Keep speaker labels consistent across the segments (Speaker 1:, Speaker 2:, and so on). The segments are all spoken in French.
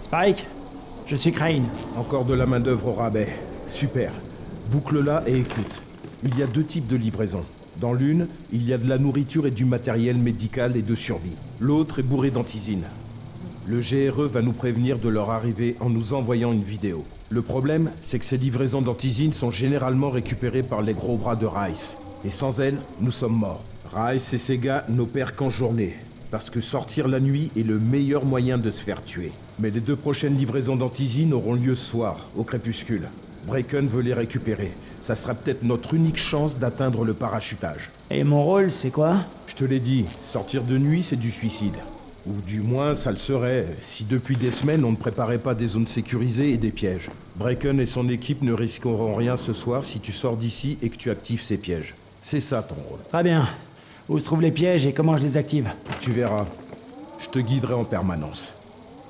Speaker 1: Spike, je suis Crane.
Speaker 2: Encore de la main-d'œuvre au rabais. Super. Boucle-la et écoute. Il y a deux types de livraisons. Dans l'une, il y a de la nourriture et du matériel médical et de survie. L'autre est bourrée d'antisine. Le GRE va nous prévenir de leur arrivée en nous envoyant une vidéo. Le problème, c'est que ces livraisons d'antisine sont généralement récupérées par les gros bras de Rice. Et sans elles, nous sommes morts. Rice et ses gars n'opèrent qu'en journée. Parce que sortir la nuit est le meilleur moyen de se faire tuer. Mais les 2 prochaines livraisons d'antisine auront lieu ce soir, au crépuscule. Bracken veut les récupérer. Ça sera peut-être notre unique chance d'atteindre le parachutage.
Speaker 1: Et mon rôle, c'est quoi?
Speaker 2: Je te l'ai dit, sortir de nuit, c'est du suicide. Ou du moins, ça le serait, si depuis des semaines, on ne préparait pas des zones sécurisées et des pièges. Bracken et son équipe ne risqueront rien ce soir si tu sors d'ici et que tu actives ces pièges. C'est ça ton rôle.
Speaker 1: Très bien. Où se trouvent les pièges et comment je les active?
Speaker 2: Tu verras. Je te guiderai en permanence.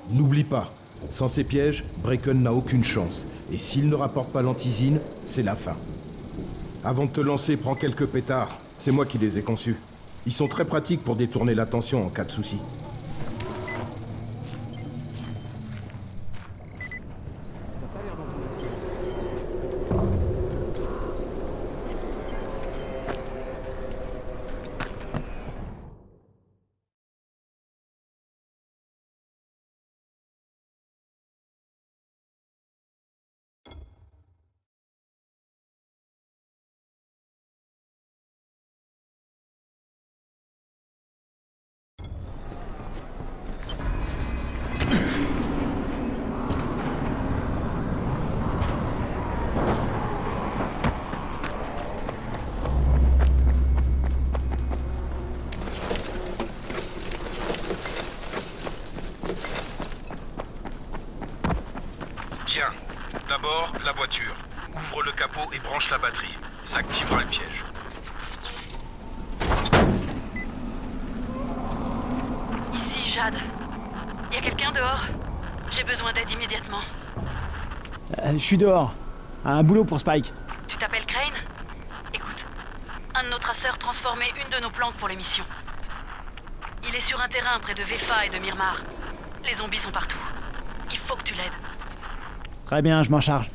Speaker 2: N'oublie pas, sans ces pièges, Bracken n'a aucune chance. Et s'il ne rapporte pas l'antisine, c'est la fin. Avant de te lancer, prends quelques pétards. C'est moi qui les ai conçus. Ils sont très pratiques pour détourner l'attention en cas de souci.
Speaker 3: Tiens, d'abord, la voiture. Ouvre le capot et branche la batterie. Ça activera le piège.
Speaker 4: Ici, Jade. Y a quelqu'un dehors? J'ai besoin d'aide immédiatement.
Speaker 1: Je suis dehors. Un boulot pour Spike.
Speaker 4: Tu t'appelles Crane? Écoute, un de nos traceurs transformait une de nos planques pour l'émission. Il est sur un terrain près de Vefa et de Myrmar. Les zombies sont partout. Il faut que tu l'aides.
Speaker 1: Très bien, je m'en charge.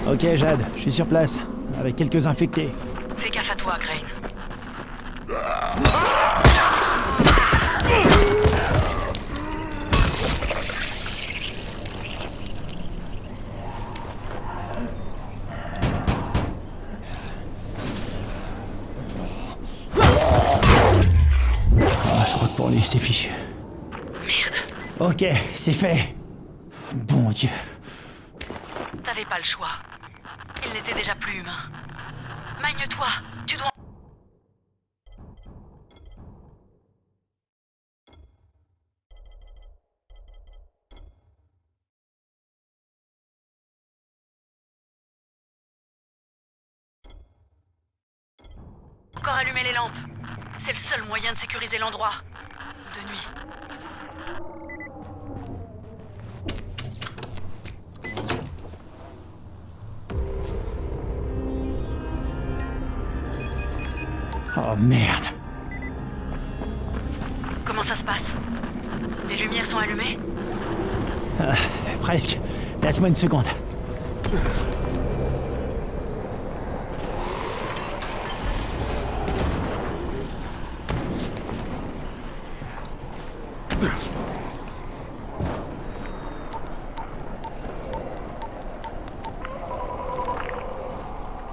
Speaker 1: Ok, Jade, je suis sur place, avec quelques infectés.
Speaker 4: Fais gaffe à toi, Crane.
Speaker 1: Ah, je crois que pour lui, c'est fichu.
Speaker 4: Merde,
Speaker 1: Ok, c'est fait. Bon Dieu.
Speaker 4: t'avais pas le choix. Il n'était déjà plus humain. Magne-toi, tu dois... Encore allumer les lampes. C'est le seul moyen de sécuriser l'endroit. De nuit.
Speaker 1: Oh merde.
Speaker 4: ça se passe? Les lumières sont allumées?
Speaker 1: Presque. Laisse-moi une seconde.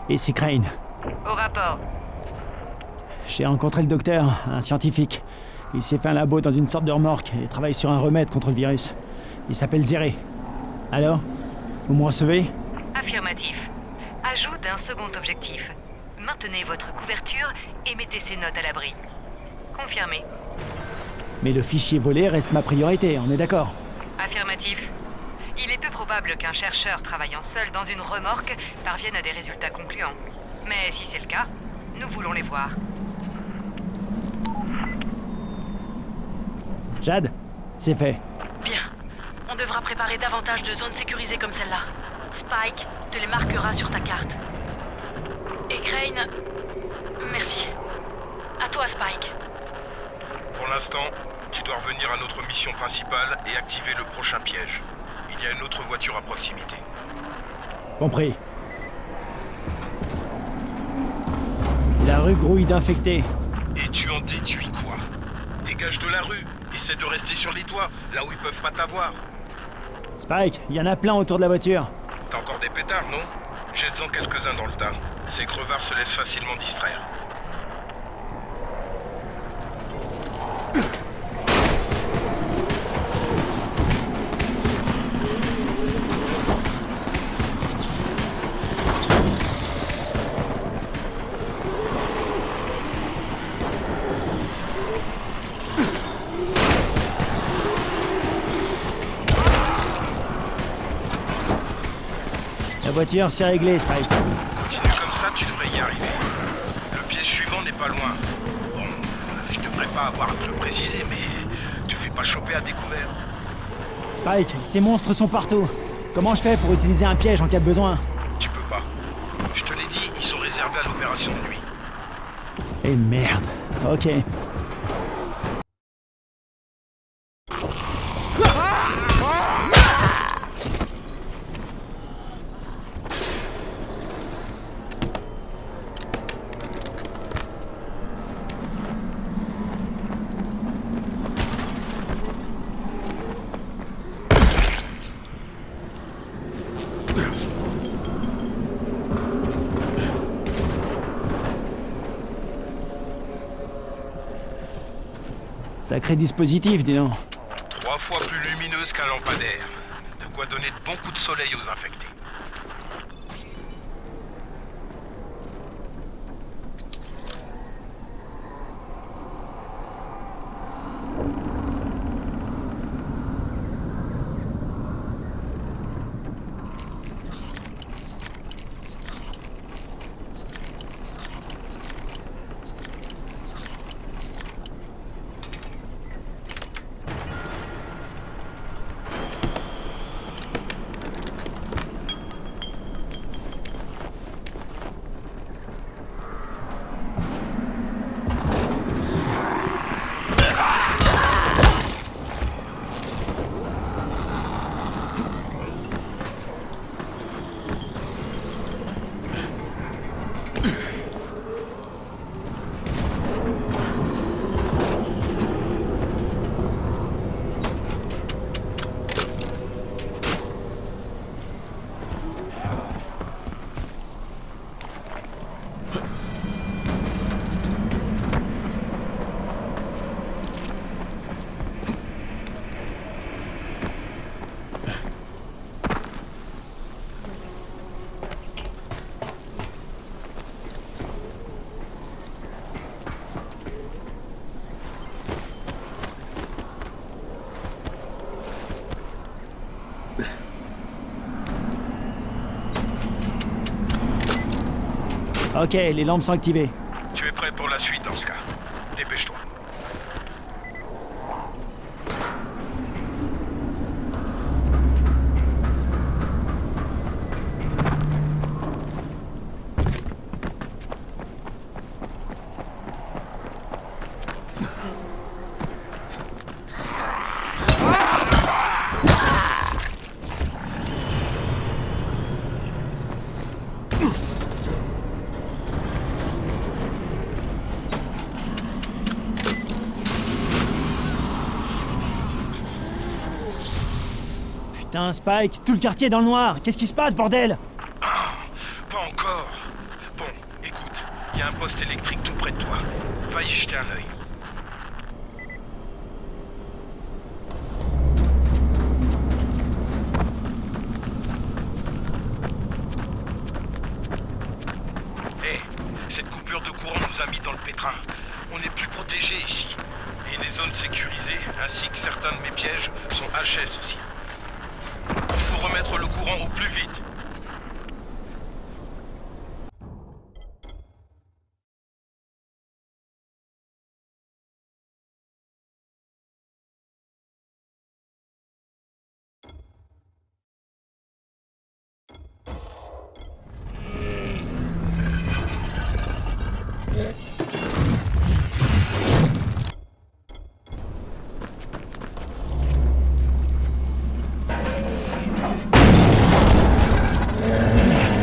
Speaker 1: Et c'est Crane.
Speaker 4: Au rapport.
Speaker 1: J'ai rencontré le docteur, un scientifique. Il s'est fait un labo dans une sorte de remorque et travaille sur un remède contre le virus. Il s'appelle Zéré. Alors? Vous me recevez?
Speaker 5: Affirmatif. Ajout d'un second objectif. Maintenez votre couverture et mettez ces notes à l'abri. Confirmé.
Speaker 1: Mais le fichier volé reste ma priorité, on est d'accord?
Speaker 5: Affirmatif. Il est peu probable qu'un chercheur travaillant seul dans une remorque parvienne à des résultats concluants. Mais si c'est le cas, nous voulons les voir.
Speaker 1: Jade? C'est fait.
Speaker 4: Bien. On devra préparer davantage de zones sécurisées comme celle-là. Spike te les marquera sur ta carte. Et Crane... Merci. À toi, Spike.
Speaker 3: Pour l'instant, tu dois revenir à notre mission principale et activer le prochain piège. Il y a une autre voiture à proximité.
Speaker 1: Compris. La rue grouille d'infectés.
Speaker 3: Et tu en déduis quoi? Dégage de la rue. Essaie de rester sur les toits, là où ils peuvent pas t'avoir.
Speaker 1: Spike, il y en a plein autour de la voiture.
Speaker 3: T'as encore des pétards, non? Jette-en quelques-uns dans le tas. Ces crevards se laissent facilement distraire.
Speaker 1: La voiture, c'est réglé, Spike.
Speaker 3: Continue comme ça, tu devrais y arriver. Le piège suivant n'est pas loin. Bon, je devrais pas avoir à te le préciser, mais te fais pas choper à découvert.
Speaker 1: Spike, ces monstres sont partout. Comment je fais pour utiliser un piège en cas de besoin?
Speaker 3: Tu peux pas. Je te l'ai dit, ils sont réservés à l'opération de nuit.
Speaker 1: Et merde. Ok. Sacré dispositif, dis donc.
Speaker 3: 3 fois plus lumineuse qu'un lampadaire. De quoi donner de bons coups de soleil aux infectés.
Speaker 1: Ok, les lampes sont activées.
Speaker 3: Tu es prêt pour la suite dans ce cas. Dépêche-toi.
Speaker 1: Putain, Spike, tout le quartier est dans le noir. Qu'est-ce qui se passe, bordel?
Speaker 3: Ah, pas encore. Bon, écoute, il y a un poste électrique tout près de toi. Va y jeter un œil. Cette coupure de courant nous a mis dans le pétrin. On n'est plus protégés ici. Et les zones sécurisées, ainsi que certains de mes pièges, sont HS aussi. Il faut remettre le courant au plus vite.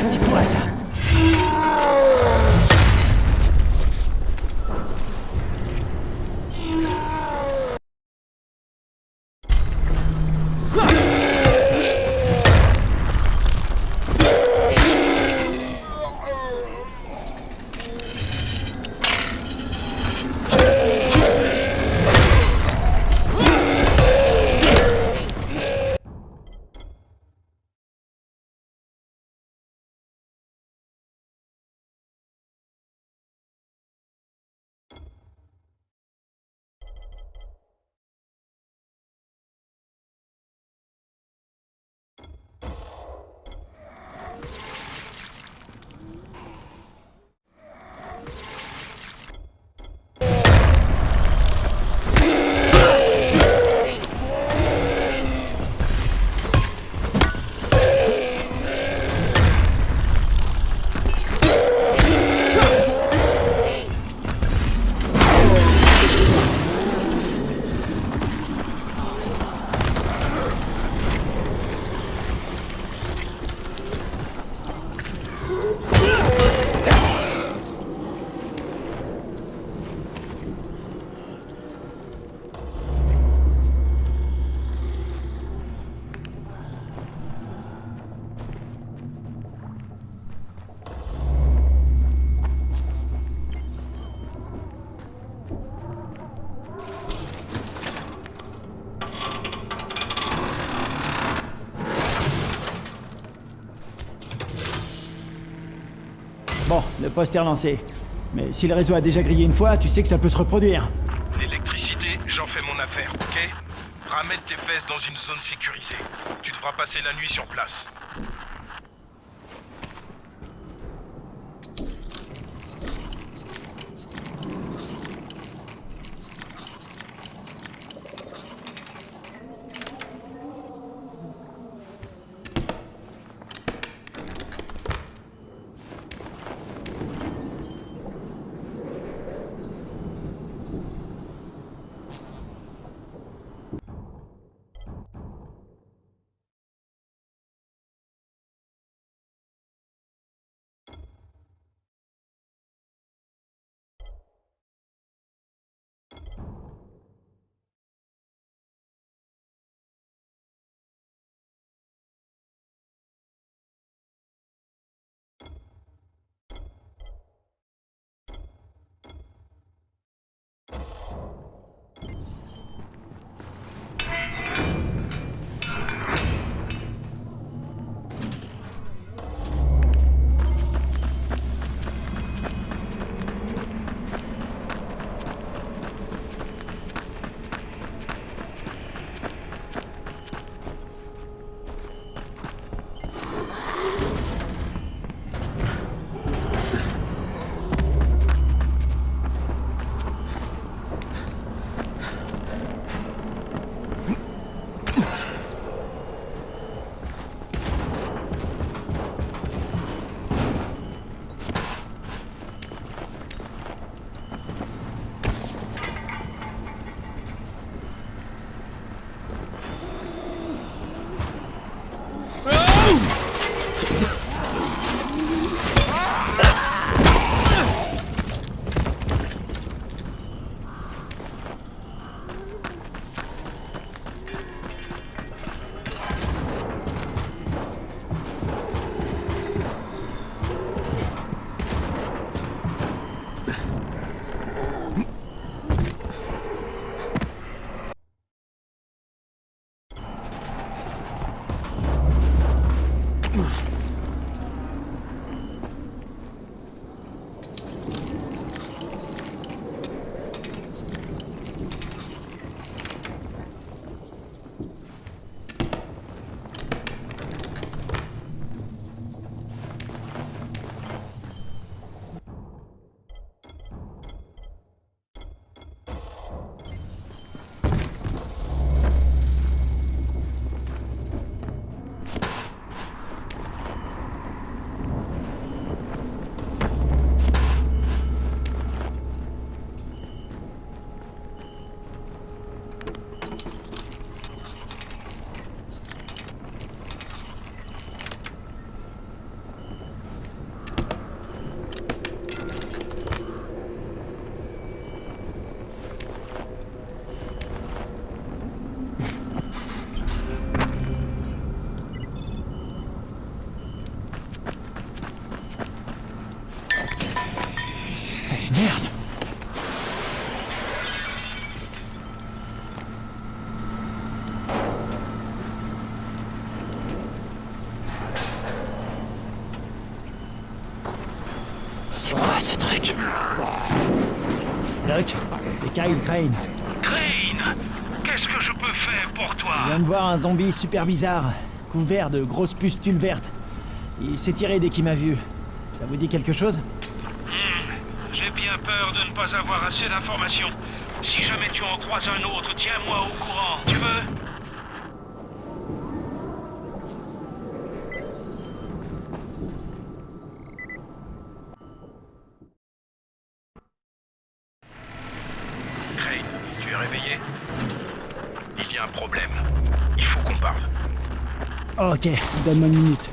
Speaker 1: C'est quoi ça? Bon, le poste est relancé. Mais si le réseau a déjà grillé une fois, tu sais que ça peut se reproduire.
Speaker 3: L'électricité, j'en fais mon affaire, ok? Ramène tes fesses dans une zone sécurisée. Tu devras passer la nuit sur place.
Speaker 1: Merde! C'est quoi ce truc? Doc, c'est Kyle Crane.
Speaker 3: Crane, qu'est-ce que je peux faire pour toi?
Speaker 1: Je viens de voir un zombie super bizarre, couvert de grosses pustules vertes. Il s'est tiré dès qu'il m'a vu. Ça vous dit quelque chose?
Speaker 3: J'ai bien peur de ne pas avoir assez d'informations. Si jamais tu en croises un autre, tiens-moi au courant. Tu veux? Crane, tu es réveillé? Il y a un problème. Il faut qu'on parle.
Speaker 1: Ok, donne-moi une minute.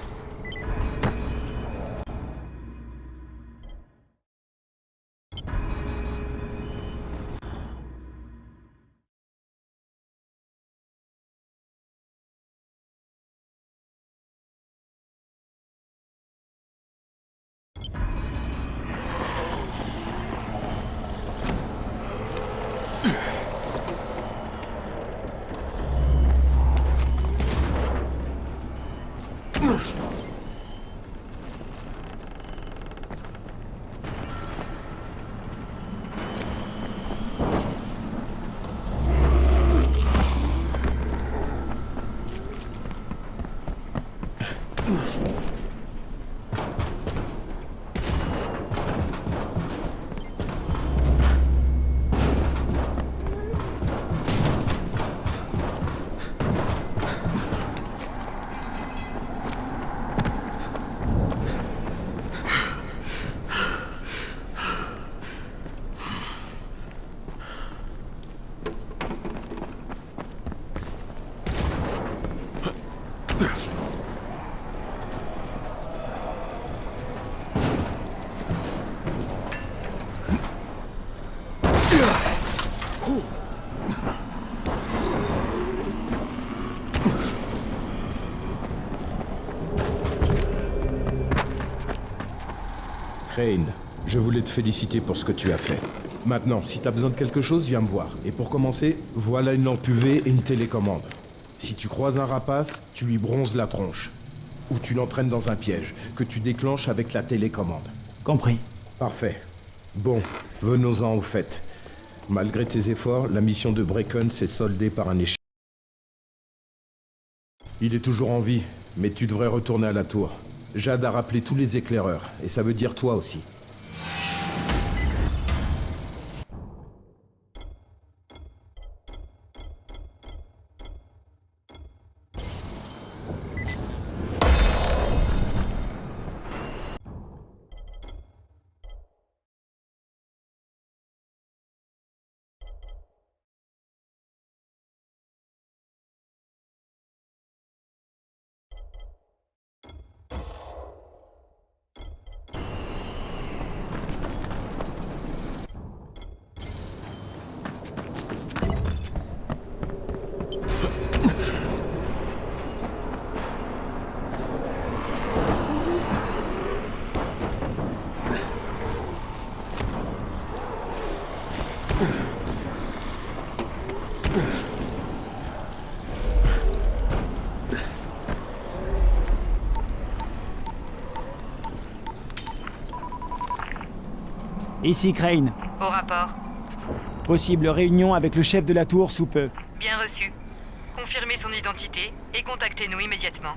Speaker 2: Crane, je voulais te féliciter pour ce que tu as fait. Maintenant, si t'as besoin de quelque chose, viens me voir. Et pour commencer, voilà une lampe UV et une télécommande. Si tu croises un rapace, tu lui bronzes la tronche. Ou tu l'entraînes dans un piège, que tu déclenches avec la télécommande.
Speaker 1: Compris.
Speaker 2: Parfait. Bon, venons-en au fait. Malgré tes efforts, la mission de Bracken s'est soldée par un échec. Il est toujours en vie, mais tu devrais retourner à la tour. Jade a rappelé tous les éclaireurs, et ça veut dire toi aussi.
Speaker 1: Ici Crane.
Speaker 5: Au rapport.
Speaker 1: Possible réunion avec le chef de la tour sous peu.
Speaker 5: Bien reçu. Confirmez son identité et contactez-nous immédiatement.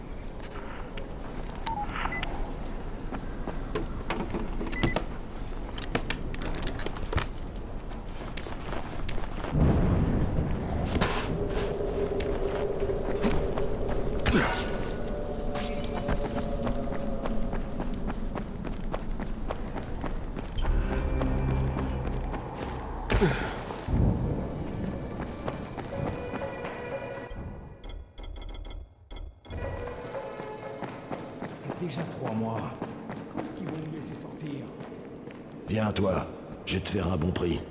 Speaker 1: Déjà 3 mois. Comment est-ce qu'ils vont nous laisser sortir?
Speaker 6: Viens, toi. Je vais te faire un bon prix.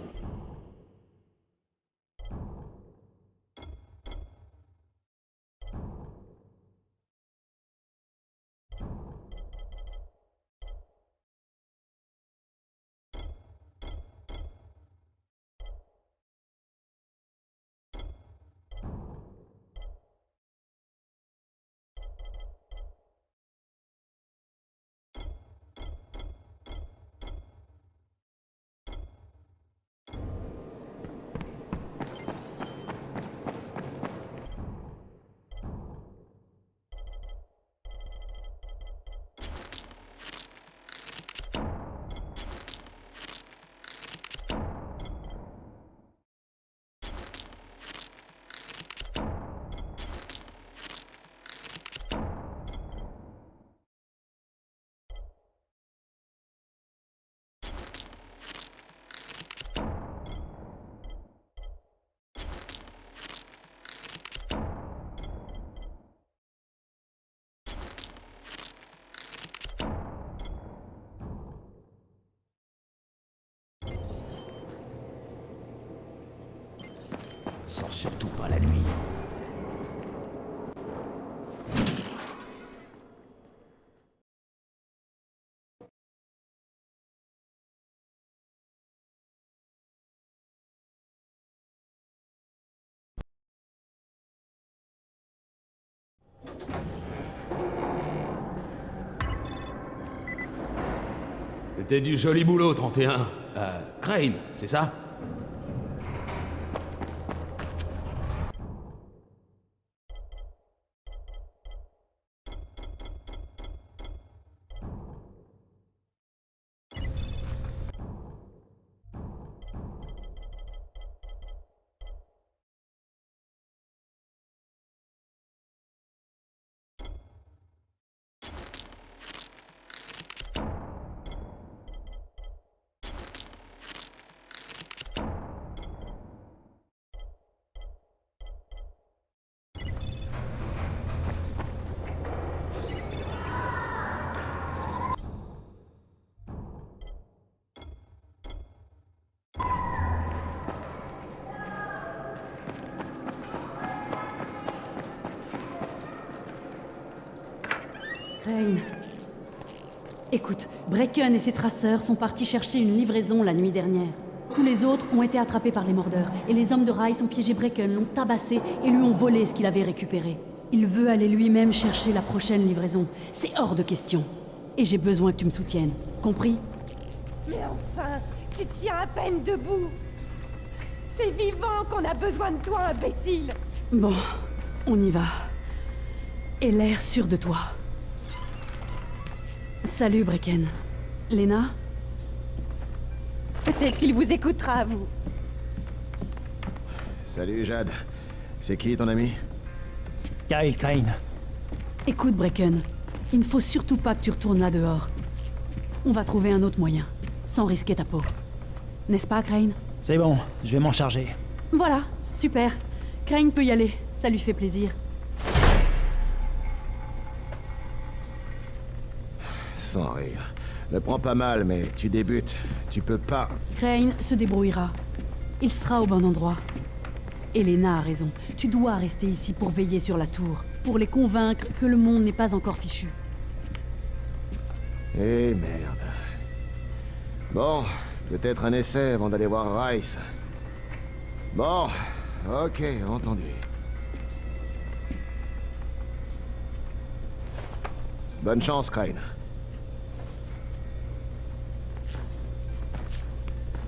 Speaker 6: Sors surtout pas la nuit.
Speaker 7: C'était du joli boulot, 31. Crane, c'est ça?
Speaker 8: Crane. Écoute, Bracken et ses traceurs sont partis chercher une livraison la nuit dernière. Tous les autres ont été attrapés par les mordeurs, et les hommes de Rice ont piégé Bracken, l'ont tabassé et lui ont volé ce qu'il avait récupéré. Il veut aller lui-même chercher la prochaine livraison. C'est hors de question. Et j'ai besoin que tu me soutiennes. Compris?
Speaker 9: Mais enfin, tu tiens à peine debout. C'est vivant qu'on a besoin de toi, imbécile.
Speaker 8: Bon, on y va. Et l'air sûr de toi. Salut, Bracken. Lena?
Speaker 9: Peut-être qu'il vous écoutera, vous.
Speaker 6: Salut, Jade. C'est qui, ton ami?
Speaker 1: Kyle Crane.
Speaker 8: Écoute, Bracken, il ne faut surtout pas que tu retournes là dehors. On va trouver un autre moyen, sans risquer ta peau. N'est-ce pas, Crane?
Speaker 1: C'est bon, je vais m'en charger.
Speaker 8: Voilà, super. Crane peut y aller, ça lui fait plaisir.
Speaker 6: Sans rire. Ne prends pas mal, mais tu débutes. Tu peux pas...
Speaker 8: Crane se débrouillera. Il sera au bon endroit. Elena a raison. Tu dois rester ici pour veiller sur la tour, pour les convaincre que le monde n'est pas encore fichu.
Speaker 6: Eh merde. Bon, peut-être un essai avant d'aller voir Rice. Bon, ok, entendu. Bonne chance, Crane.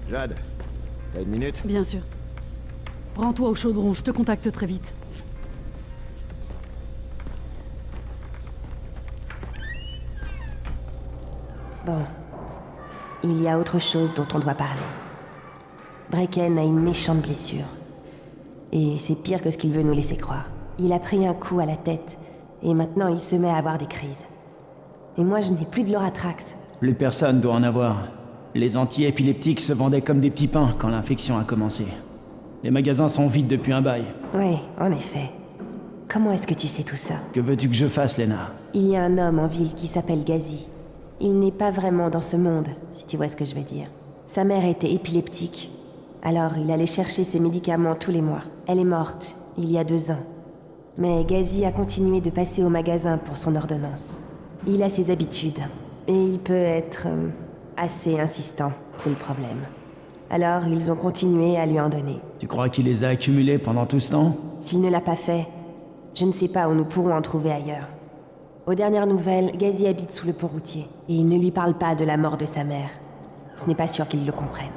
Speaker 6: Jade, t'as une minute?
Speaker 8: Bien sûr. Rends-toi au chaudron, je te contacte très vite.
Speaker 10: Bon. Il y a autre chose dont on doit parler. Brecken a une méchante blessure. Et c'est pire que ce qu'il veut nous laisser croire. Il a pris un coup à la tête, et maintenant il se met à avoir des crises. Et moi je n'ai plus de l'Oratrax.
Speaker 1: Plus personne doit en avoir. Les anti-épileptiques se vendaient comme des petits pains quand l'infection a commencé. Les magasins sont vides depuis un bail.
Speaker 10: Oui, en effet. Comment est-ce que tu sais tout ça?
Speaker 1: Que veux-tu que je fasse, Lena?
Speaker 10: Il y a un homme en ville qui s'appelle Gazi. Il n'est pas vraiment dans ce monde, si tu vois ce que je veux dire. Sa mère était épileptique. Alors il allait chercher ses médicaments tous les mois. Elle est morte, il y a 2 ans. Mais Gazi a continué de passer au magasin pour son ordonnance. Il a ses habitudes. Et il peut être... assez insistant, c'est le problème. Alors ils ont continué à lui en donner.
Speaker 1: Tu crois qu'il les a accumulés pendant tout ce temps?
Speaker 10: S'il ne l'a pas fait, je ne sais pas où nous pourrons en trouver ailleurs. Aux dernières nouvelles, Gazi habite sous le pont routier. Et il ne lui parle pas de la mort de sa mère. Ce n'est pas sûr qu'il le comprenne.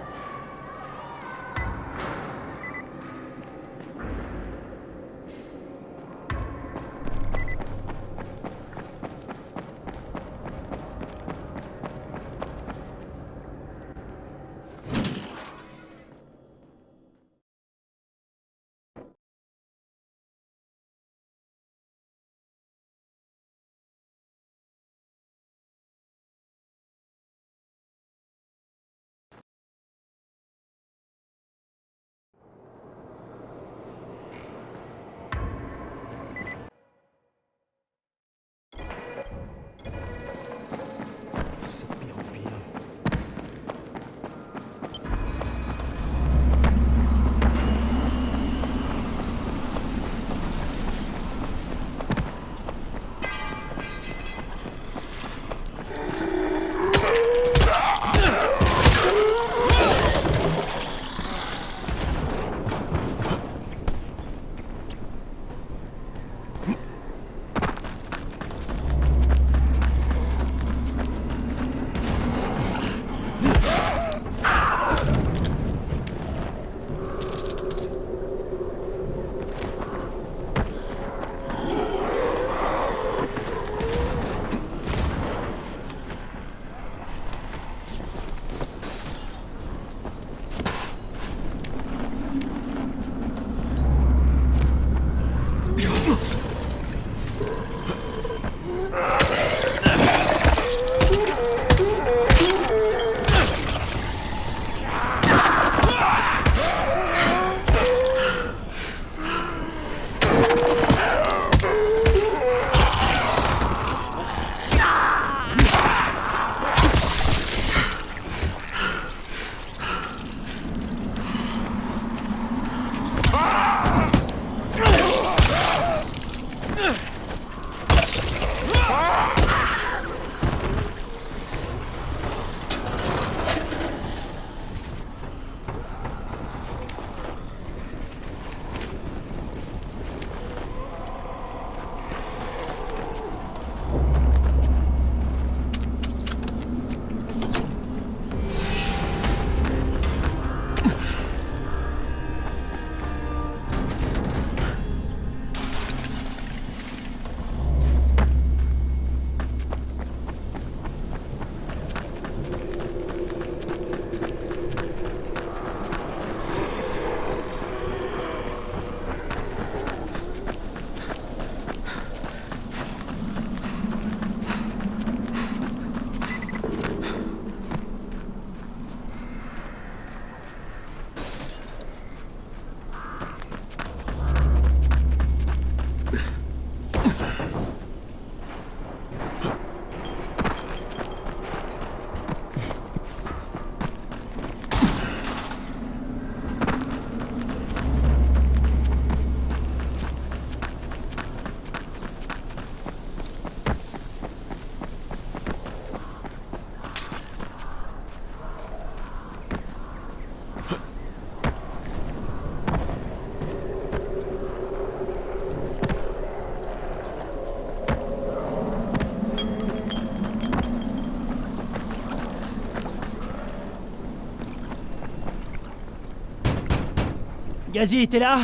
Speaker 1: Gazi, t'es là?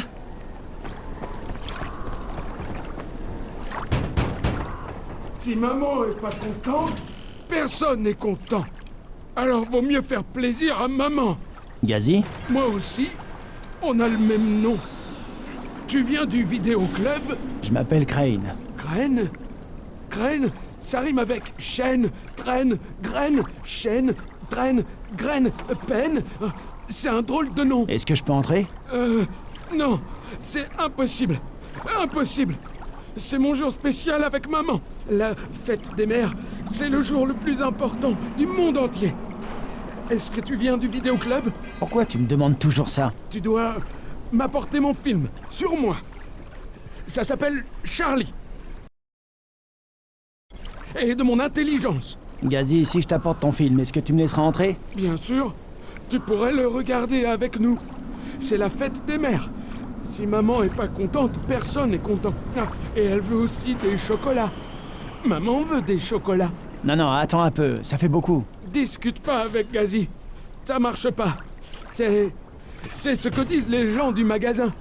Speaker 11: Si maman est pas contente, personne n'est content. Alors vaut mieux faire plaisir à maman.
Speaker 1: Gazi?
Speaker 11: Moi aussi, on a le même nom. Tu viens du vidéoclub?
Speaker 1: Je m'appelle Crane.
Speaker 11: Crane? Crane, ça rime avec chaîne, traîne, graine, chaîne, traîne, graine, peine. C'est un drôle de nom.
Speaker 1: Est-ce que je peux entrer?
Speaker 11: Non, c'est impossible. Impossible. C'est mon jour spécial avec maman. La fête des mères, c'est le jour le plus important du monde entier. Est-ce que tu viens du vidéoclub?
Speaker 1: Pourquoi tu me demandes toujours ça?
Speaker 11: Tu dois m'apporter mon film, sur moi. Ça s'appelle Charlie. Et de mon intelligence.
Speaker 1: Gazi, si je t'apporte ton film, est-ce que tu me laisseras entrer?
Speaker 11: Bien sûr, tu pourrais le regarder avec nous. C'est la fête des mères. Si maman est pas contente, personne n'est content. Ah, et elle veut aussi des chocolats. Maman veut des chocolats.
Speaker 1: Non, attends un peu, ça fait beaucoup.
Speaker 11: Discute pas avec Gazi. Ça marche pas. C'est ce que disent les gens du magasin.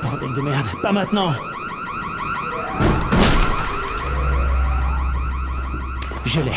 Speaker 1: Bordel de merde, pas maintenant! Je l'ai.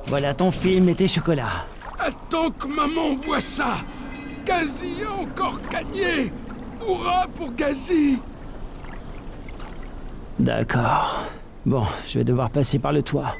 Speaker 1: Voilà ton film et tes chocolats.
Speaker 11: Attends que maman voit ça. Gazi a encore gagné. Hurrah pour Gazi.
Speaker 1: D'accord. Bon, je vais devoir passer par le toit.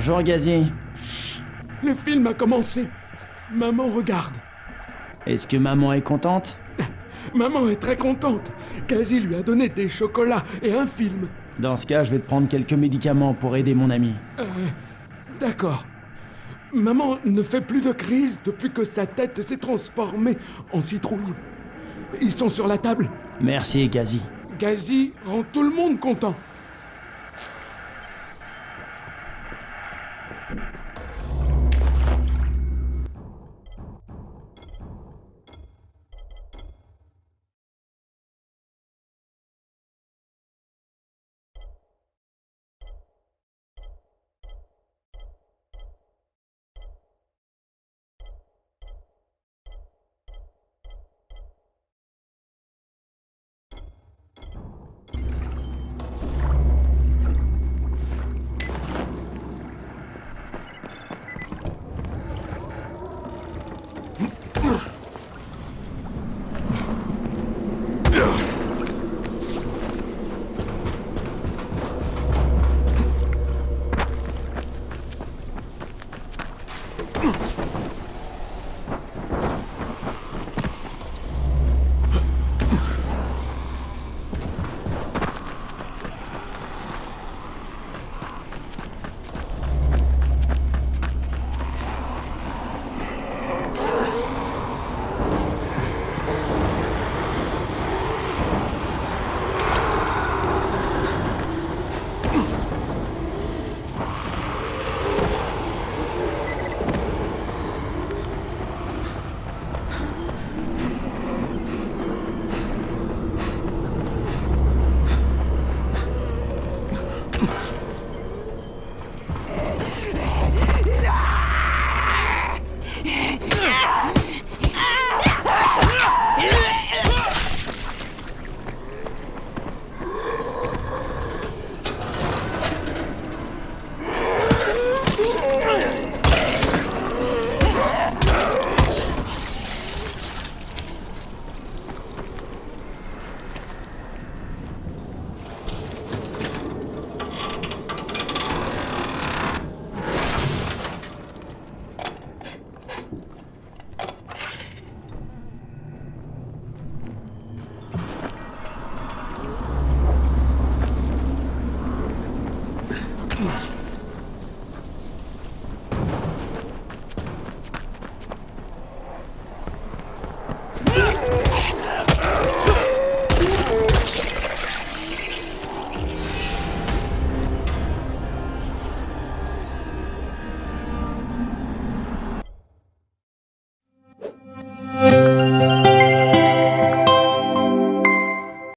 Speaker 1: Bonjour, Gazi.
Speaker 11: Le film a commencé. Maman regarde.
Speaker 1: Est-ce que maman est contente?
Speaker 11: Maman est très contente. Gazi lui a donné des chocolats et un film.
Speaker 1: Dans ce cas, je vais te prendre quelques médicaments pour aider mon ami.
Speaker 11: D'accord. Maman ne fait plus de crise depuis que sa tête s'est transformée en citrouille. Ils sont sur la table.
Speaker 1: Merci, Gazi.
Speaker 11: Gazi rend tout le monde content.